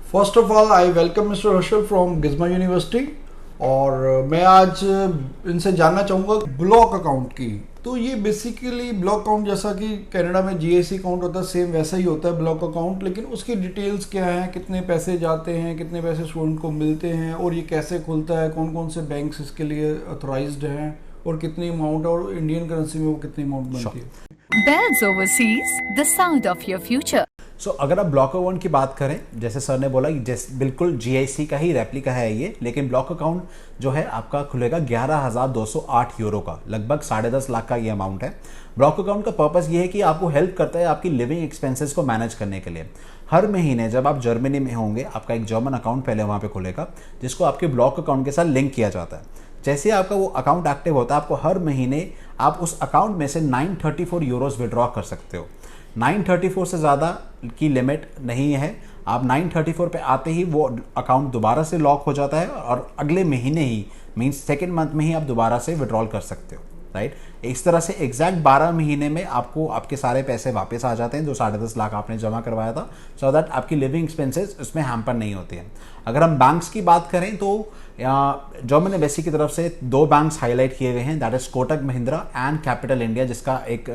First of all I welcome mister Harshal from गिज़मा university. और मैं आज इनसे जानना चाहूँगा ब्लॉक अकाउंट की। तो ये बेसिकली ब्लॉक अकाउंट जैसा कि कनाडा में जीआईसी अकाउंट होता है, सेम वैसा ही होता है ब्लॉक अकाउंट, लेकिन उसकी डिटेल्स क्या हैं, कितने पैसे जाते हैं, कितने पैसे स्टूडेंट को मिलते हैं, और ये कैसे खुलता है, कौन कौन से बैंक्स इसके लिए अथोराइज्ड हैं, और कितनी अमाउंट, और इंडियन करेंसी में वो कितनी अमाउंट बनती है। Bells Overseas, the sound of your future. अगर आप ब्लॉक अकाउंट की बात करें, जैसे सर ने बोला, बिल्कुल जीआईसी का ही रेप्लिका है ये, लेकिन ब्लॉक अकाउंट जो है आपका खुलेगा 11,208 यूरो का, लगभग 10.5 लाख का ये अमाउंट है। ब्लॉक अकाउंट का पर्पस ये है कि आपको हेल्प करता है आपकी लिविंग एक्सपेंसेस को मैनेज करने के लिए। हर महीने जब आप जर्मनी में होंगे, आपका एक जर्मन अकाउंट पहले वहाँ पे खुलेगा, जिसको आपके ब्लॉक अकाउंट के साथ लिंक किया जाता है। जैसे आपका वो अकाउंट एक्टिव होता है, आपको हर महीने आप उस अकाउंट में से 934 यूरोस विड्रॉ कर सकते हो। 934 से ज़्यादा की लिमिट नहीं है। आप 934 पे आते ही वो अकाउंट दोबारा से लॉक हो जाता है और अगले महीने ही, मीन्स सेकेंड मंथ में ही आप दोबारा से विड्रॉल कर सकते हो, राइट। इस तरह से एग्जैक्ट 12 महीने में आपको आपके सारे पैसे वापस आ जाते हैं जो 10.5 लाख आपने जमा करवाया था, सो दैट आपकी लिविंग एक्सपेंसेस उसमें हैम्पर नहीं होती हैं। अगर हम बैंक्स की बात करें तो जर्मन एम्बेसी की तरफ से 2 बैंक्स हाईलाइट किए गए हैं, that is Kotak Mahindra and capital India, जिसका एक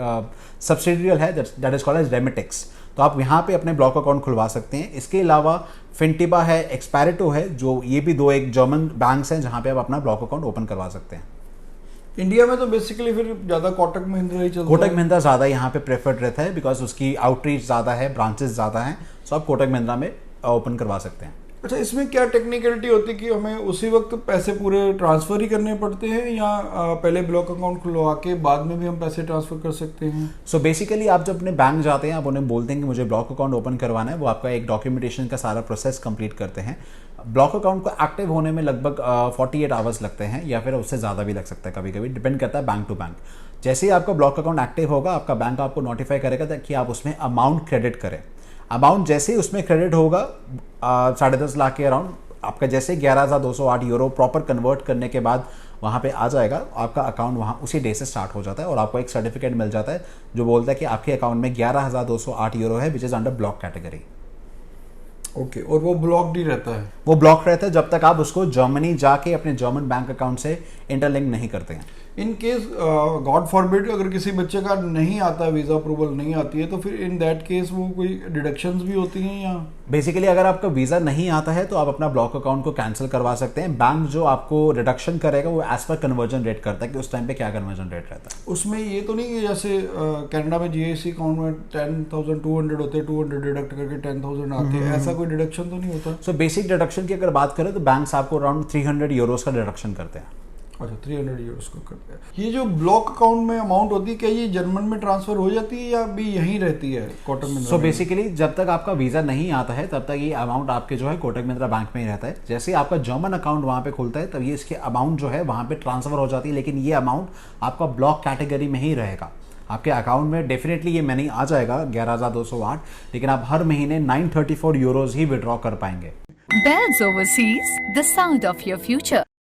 सब्सिडियरी है दैट इज कॉल्ड एज रेमिटेक्स। तो आप यहाँ पे अपने ब्लॉक अकाउंट खुलवा सकते हैं। इसके अलावा फिनटिबा है, एक्सपैरिटो है, जो ये भी 2 एक जर्मन बैंक्स हैं जहाँ पे आप अपना ब्लॉक अकाउंट ओपन करवा सकते हैं। इंडिया में तो बेसिकली फिर ज़्यादा कोटक महिंद्रा ही चलता है। कोटक महिंद्रा ज़्यादा यहाँ पे प्रेफर्ड रहता है बिकॉज उसकी आउटरीच ज़्यादा है, ब्रांचेस ज़्यादा हैं, सो आप कोटक महिंद्रा में ओपन करवा सकते हैं। अच्छा, इसमें क्या टेक्निकलिटी होती है कि हमें उसी वक्त पैसे पूरे ट्रांसफर ही करने पड़ते हैं, या पहले ब्लॉक अकाउंट खुलवा के बाद में भी हम पैसे ट्रांसफर कर सकते हैं? सो बेसिकली आप जब अपने बैंक जाते हैं, आप उन्हें बोलते हैं कि मुझे ब्लॉक अकाउंट ओपन करवाना है, वो आपका एक डॉक्यूमेंटेशन का सारा प्रोसेस कंप्लीट करते हैं। ब्लॉक अकाउंट को एक्टिव होने में लगभग 48 आवर्स लगते हैं, या फिर उससे ज़्यादा भी लग सकता है, कभी कभी डिपेंड करता है बैंक टू बैंक। जैसे ही आपका ब्लॉक अकाउंट एक्टिव होगा, आपका बैंक आपको नोटिफाई करेगा कि आप उसमें अमाउंट क्रेडिट करें। अमाउंट जैसे ही उसमें क्रेडिट होगा 10.5 लाख के अराउंड, आपका जैसे 11,208 यूरो प्रॉपर कन्वर्ट करने के बाद वहाँ पे आ जाएगा, आपका अकाउंट वहाँ उसी डे से स्टार्ट हो जाता है और आपको एक सर्टिफिकेट मिल जाता है जो बोलता है कि आपके अकाउंट में 11,208 यूरो है, which is under block category. Okay, और वो ब्लॉक्ड ही रहता है? वो ब्लॉक रहता है जब तक आप उसको जर्मनी जाके अपने जर्मन बैंक अकाउंट से इंटरलिंक नहीं करते हैं। इन केस गॉड फॉरबिड अगर किसी बच्चे का नहीं आता, वीज़ा अप्रूवल नहीं आती है, तो फिर इन दैट केस वो कोई डिडक्शंस भी होती हैं या? बेसिकली अगर आपका वीज़ा नहीं आता है तो आप अपना ब्लॉक अकाउंट को कैंसिल करवा सकते हैं। बैंक जो आपको रिडक्शन करेगा वो एज पर कन्वर्जन रेट करता है कि उस टाइम पे क्या कन्वर्जन रेट रहता है। उसमें ये तो नहीं कि जैसे कनाडा में जीआईसी अकाउंट में 10,200 होते हैं, 200 डिडक्ट करके 10,000 आते हैं, ऐसा कोई डिडक्शन तो नहीं होता? सो बेसिक डिडक्शन की अगर बात करें तो बैंक्स आपको अराउंड 300 यूरोस का डिडक्शन करते हैं। अच्छा, 300 यूरोस को करते हैं। ये जो ब्लॉक अकाउंट में अमाउंट होती है, क्या ये जर्मन में ट्रांसफर हो जाती है या भी यहीं रहती है कोटक महिंद्रा? सो बेसिकली जब तक आपका वीज़ा नहीं आता है तब तक ये अमाउंट आपके जो है कोटक महिंद्रा बैंक में ही रहता है। जैसे ही आपका जर्मन अकाउंट वहाँ पे खुलता है तब ये इसके अमाउंट जो है वहाँ पे ट्रांसफर हो जाती है, लेकिन ये अमाउंट आपका ब्लॉक कैटेगरी में ही रहेगा। आपके अकाउंट में डेफिनेटली ये मनी आ जाएगा 11,208, लेकिन आप हर महीने 934 यूरोज ही विड्रॉ कर पाएंगे। Bells Overseas, the sound of your future.